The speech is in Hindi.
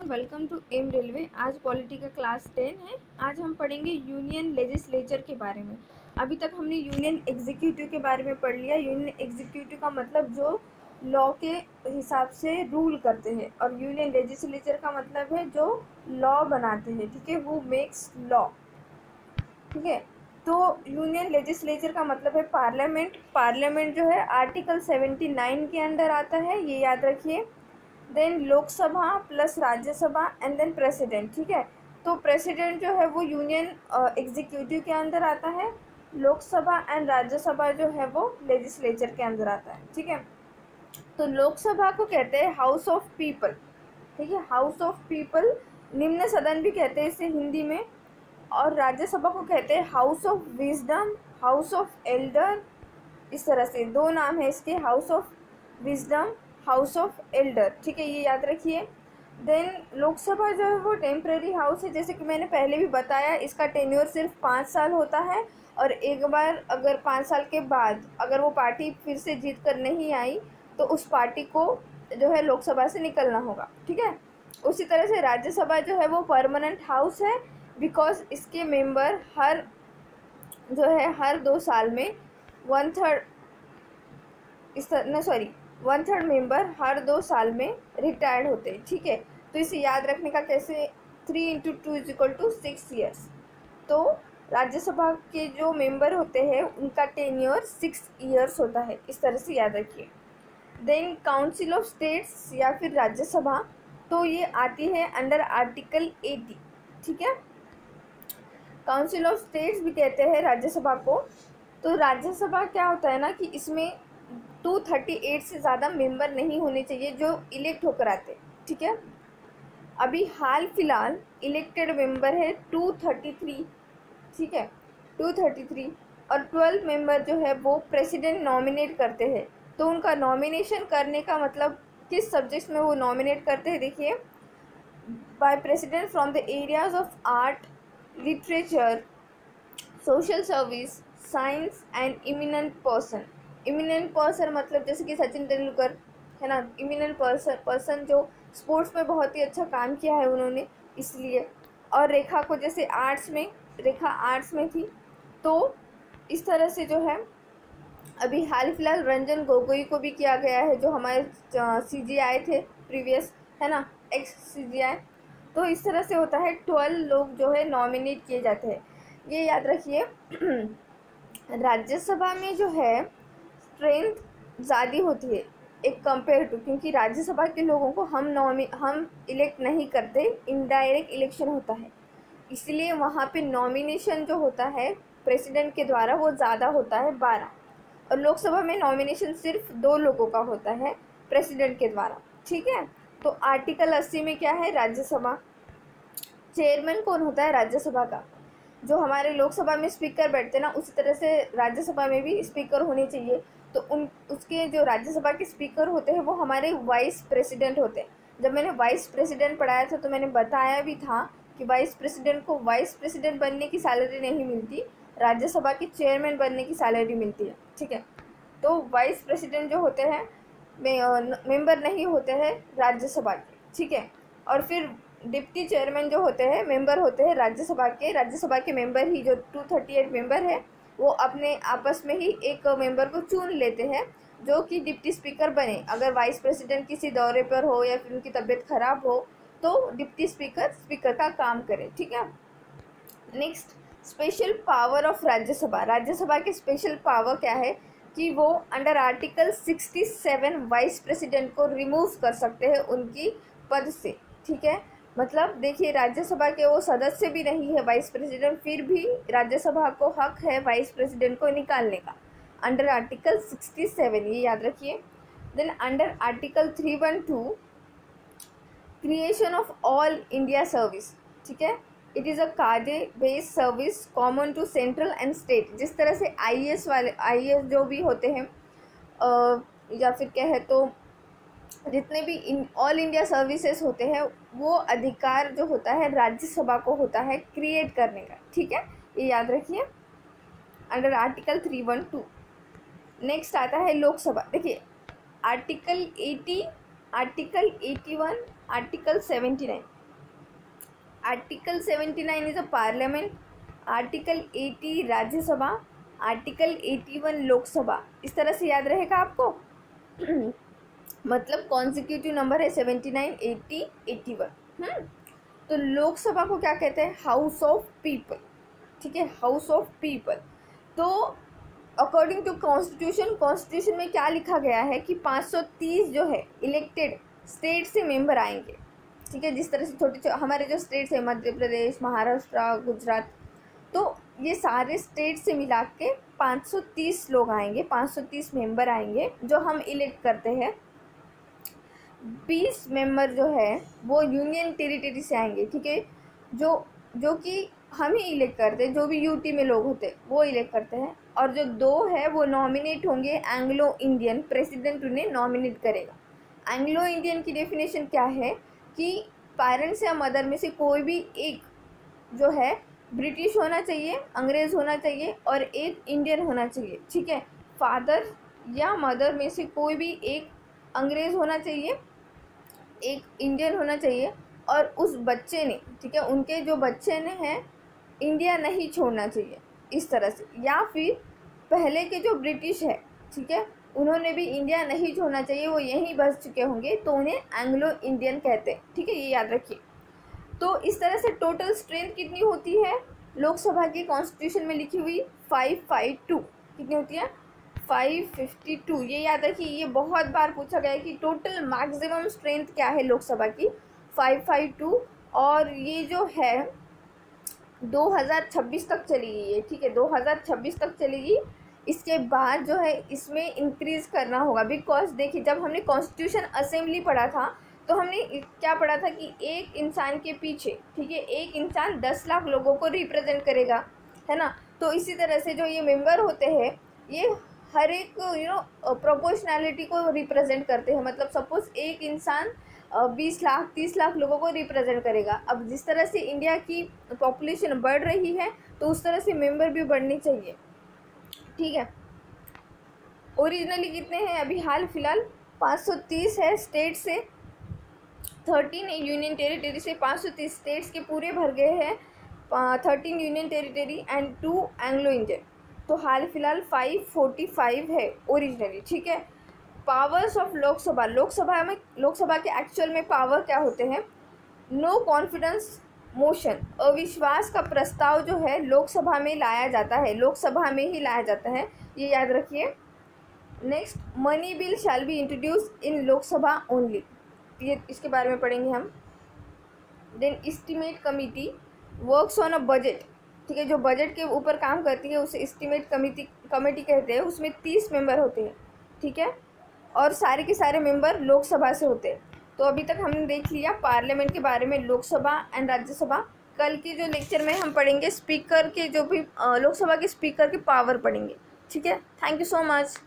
Welcome to M railway. आज पॉलिटी का क्लास 10 है। आज हम पढ़ेंगे यूनियन लेजिस्लेचर के बारे में। अभी तक हमने यूनियन एग्जीक्यूटिव के बारे में पढ़ लिया। यूनियन एग्जीक्यूटिव का मतलब जो लॉ के हिसाब से रूल करते हैं, और यूनियन लेजिस्लेचर का मतलब है जो लॉ बनाते हैं। ठीक है, वो मेक्स लॉ। ठीक है, तो यूनियन लेजिस्लेचर का मतलब है पार्लियामेंट। पार्लियामेंट जो है आर्टिकल 79 के अंडर आता है, ये याद रखिए। Then Lok Sabha plus Rajya Sabha and then president. ठीक है, तो प्रेसिडेंट जो है वो यूनियन एग्जीक्यूटिव के अंदर आता है। लोकसभा एंड राज्यसभा जो है वो लेजिस्लेचर के अंदर आता है। ठीक है, तो लोकसभा को कहते हैं हाउस ऑफ पीपल। ठीक है, हाउस ऑफ पीपल, निम्न सदन भी कहते हैं इसे हिंदी में। और राज्यसभा को कहते हैं house of wisdom, house of Elder. इस तरह से दो नाम है इसके, house of wisdom, house of Elder. ठीक है, ये याद रखिए। देन लोकसभा जो है वो टेम्परेरी हाउस है, जैसे कि मैंने पहले भी बताया। इसका टेन्योर सिर्फ 5 साल होता है, और एक बार अगर 5 साल के बाद अगर वो पार्टी फिर से जीत कर नहीं आई तो उस पार्टी को जो है लोकसभा से निकलना होगा। ठीक है, उसी तरह से राज्यसभा जो है वो परमानेंट हाउस है, बिकॉज इसके मेंबर हर 2 साल में 1/3 1/3 मेंबर हर 2 साल में रिटायर्ड होते हैं। ठीक है, तो इसे याद रखने का कैसे, 3 × 2 = 6 ईयर्स। तो राज्यसभा के जो मेंबर होते हैं उनका टेन्योर 6 ईयर्स होता है। इस तरह से याद रखिए। देन काउंसिल ऑफ स्टेट्स या फिर राज्यसभा, तो ये आती है अंडर आर्टिकल 80। ठीक है, काउंसिल ऑफ स्टेट्स भी कहते हैं राज्यसभा को। तो राज्यसभा क्या होता है ना कि इसमें 238 से ज़्यादा मेंबर नहीं होने चाहिए जो इलेक्ट होकर आते। ठीक है, अभी हाल फिलहाल इलेक्टेड मेंबर है 233। ठीक है, 233, और 12 मेंबर जो है वो प्रेसिडेंट नॉमिनेट करते हैं। तो उनका नॉमिनेशन करने का मतलब किस सब्जेक्ट्स में वो नॉमिनेट करते हैं, देखिए। By president from the areas of art, literature, social service, science and eminent person. Eminent person मतलब जैसे कि सचिन तेंदुलकर है ना, इमिनेंट पर्सन जो स्पोर्ट्स में बहुत ही अच्छा काम किया है उन्होंने, इसलिए। और रेखा को जैसे रेखा आर्ट्स में थी, तो इस तरह से जो है अभी हाल फिलहाल रंजन गोगोई को भी किया गया है, जो हमारे CGI थे प्रीवियस, है ना, एक्स CGI। तो इस तरह से होता है, 12 लोग जो है नॉमिनेट किए जाते हैं, ये याद रखिए। राज्यसभा में जो है स्ट्रेंथ ज़्यादा होती है एक कंपेयर टू, क्योंकि राज्यसभा के लोगों को हम इलेक्ट नहीं करते, इनडायरेक्ट इलेक्शन होता है, इसलिए वहाँ पे नॉमिनेशन जो होता है प्रेसिडेंट के द्वारा वो ज़्यादा होता है, 12। और लोकसभा में नॉमिनेशन सिर्फ 2 लोगों का होता है प्रेसिडेंट के द्वारा। ठीक है, तो आर्टिकल 80 में क्या है, राज्यसभा चेयरमैन कौन होता है राज्यसभा का, जो हमारे लोकसभा में स्पीकर बैठते हैं ना, उसी तरह से राज्यसभा में भी स्पीकर होने चाहिए। तो उसके जो राज्यसभा के स्पीकर होते हैं वो हमारे वाइस प्रेसिडेंट होते हैं। जब मैंने वाइस प्रेसिडेंट पढ़ाया था तो मैंने बताया भी था कि वाइस प्रेसिडेंट को वाइस प्रेसिडेंट बनने की सैलरी नहीं मिलती, राज्यसभा के चेयरमैन बनने की सैलरी मिलती है। ठीक है, तो वाइस प्रेसिडेंट जो होते हैं मेंबर नहीं होते हैं राज्यसभा के। ठीक है, और फिर डिप्टी चेयरमैन जो होते हैं मेंबर होते हैं राज्यसभा के मेंबर ही, जो 238 मेंबर है वो अपने आपस में ही एक मेंबर को चुन लेते हैं जो कि डिप्टी स्पीकर बने। अगर वाइस प्रेसिडेंट किसी दौरे पर हो या फिर उनकी तबीयत खराब हो तो डिप्टी स्पीकर का काम करे। ठीक है, next, special power of Rajya Sabha. Rajya Sabha के स्पेशल पावर क्या है कि वो अंडर आर्टिकल 67 वाइस प्रेसिडेंट को रिमूव कर सकते हैं उनकी पद से। ठीक है, मतलब देखिए राज्यसभा के वो सदस्य भी नहीं है वाइस प्रेसिडेंट, फिर भी राज्यसभा को हक है वाइस प्रेसिडेंट को निकालने का, अंडर आर्टिकल 67, ये याद रखिए। Then under article 312 creation of all India service. ठीक है, इट इज़ अ कार्डे based service common to central and state. जिस तरह से IAS जो भी होते हैं या फिर कहे तो जितने भी ऑल इंडिया सर्विसेज होते हैं, वो अधिकार जो होता है राज्यसभा को होता है क्रिएट करने का। ठीक है, ये याद रखिए, अंडर आर्टिकल 312। नेक्स्ट आता है लोकसभा। देखिए article 80, article 81, article 79, article 79 is a parliament, article 80 Rajya Sabha, article 81 Lok Sabha. इस तरह से याद रहेगा आपको। मतलब कॉन्जिक्यूटिव नंबर है 79, 80, 81। तो लोकसभा को क्या कहते हैं? House of people. ठीक है, हाउस ऑफ पीपल। तो अकॉर्डिंग टू कॉन्स्टिट्यूशन में क्या लिखा गया है कि 530 जो है इलेक्टेड स्टेट से मेंबर आएंगे। ठीक है, जिस तरह से छोटे हमारे जो स्टेट्स है मध्य प्रदेश, महाराष्ट्र, गुजरात, तो ये सारे स्टेट से मिला के 530 लोग आएंगे, 530 मेंबर आएंगे जो हम इलेक्ट करते हैं। 20 मेंबर जो है वो यूनियन टेरिटरी से आएंगे। ठीक है, जो कि हम ही इलेक्ट करते हैं, जो भी यूटी में लोग होते हैं वो इलेक्ट करते हैं। और जो 2 है वो नॉमिनेट होंगे एंग्लो इंडियन, प्रेसिडेंट उन्हें नॉमिनेट करेगा। एंग्लो इंडियन की डेफिनेशन क्या है कि पेरेंट्स या मदर में से कोई भी एक जो है ब्रिटिश होना चाहिए, अंग्रेज़ होना चाहिए, और एक इंडियन होना चाहिए। ठीक है, फादर या मदर में से कोई भी एक अंग्रेज़ होना चाहिए, एक इंडियन होना चाहिए, और उस बच्चे ने, ठीक है, उनके जो बच्चे ने हैं इंडिया नहीं छोड़ना चाहिए, इस तरह से। या फिर पहले के जो ब्रिटिश है, ठीक है, उन्होंने भी इंडिया नहीं छोड़ना चाहिए, वो यहीं बस चुके होंगे, तो उन्हें एंग्लो इंडियन कहते हैं। ठीक है, ये याद रखिए। तो इस तरह से टोटल स्ट्रेंथ कितनी होती है लोकसभा की? कॉन्स्टिट्यूशन में लिखी हुई 552 कितनी होती है? 552। ये याद रखिए, ये बहुत बार पूछा गया है कि टोटल मैक्सिमम स्ट्रेंथ क्या है लोकसभा की? 552। और ये जो है 2026 तक चलेगी ये। ठीक है, 2026 तक चलेगी। इसके बाद जो है इसमें इंक्रीज़ करना होगा, बिकॉज देखिए जब हमने कॉन्स्टिट्यूशन असेंबली पढ़ा था तो हमने क्या पढ़ा था कि एक इंसान के पीछे, ठीक है, एक इंसान 10 लाख लोगों को रिप्रेजेंट करेगा, है ना। तो इसी तरह से जो ये मेंबर होते हैं ये हर एक प्रोपोर्शनैलिटी को रिप्रेजेंट करते हैं। मतलब सपोज एक इंसान 20 लाख 30 लाख लोगों को रिप्रेजेंट करेगा। अब जिस तरह से इंडिया की पॉपुलेशन बढ़ रही है तो उस तरह से मेंबर भी बढ़ने चाहिए। ठीक है, ओरिजिनली कितने हैं? अभी हाल फिलहाल 530 है स्टेट से, 13 यूनियन टेरिटरी से। 530 स्टेट्स के पूरे भर गए हैं, 13 union territory and 2 Anglo Indian. तो हाल फिलहाल 545 है ओरिजिनली। ठीक है, पावर्स ऑफ लोकसभा। लोकसभा के एक्चुअल में पावर क्या होते हैं? नो कॉन्फिडेंस मोशन, अविश्वास का प्रस्ताव जो है लोकसभा में लाया जाता है, लोकसभा में ही लाया जाता है, ये याद रखिए। Next, money bill shall be introduce in Lok Sabha only, ये इसके बारे में पढ़ेंगे हम। Then estimate committee works on a budget. ठीक है, जो बजट के ऊपर काम करती है उसे एस्टीमेट कमेटी कहते हैं। उसमें 30 मेंबर होते हैं। ठीक है, और सारे के सारे मेंबर लोकसभा से होते हैं। तो अभी तक हमने देख लिया पार्लियामेंट के बारे में, लोकसभा एंड राज्यसभा। कल के जो लेक्चर में हम पढ़ेंगे स्पीकर के, जो भी लोकसभा के स्पीकर के पावर पढ़ेंगे। ठीक है, थैंक यू सो मच।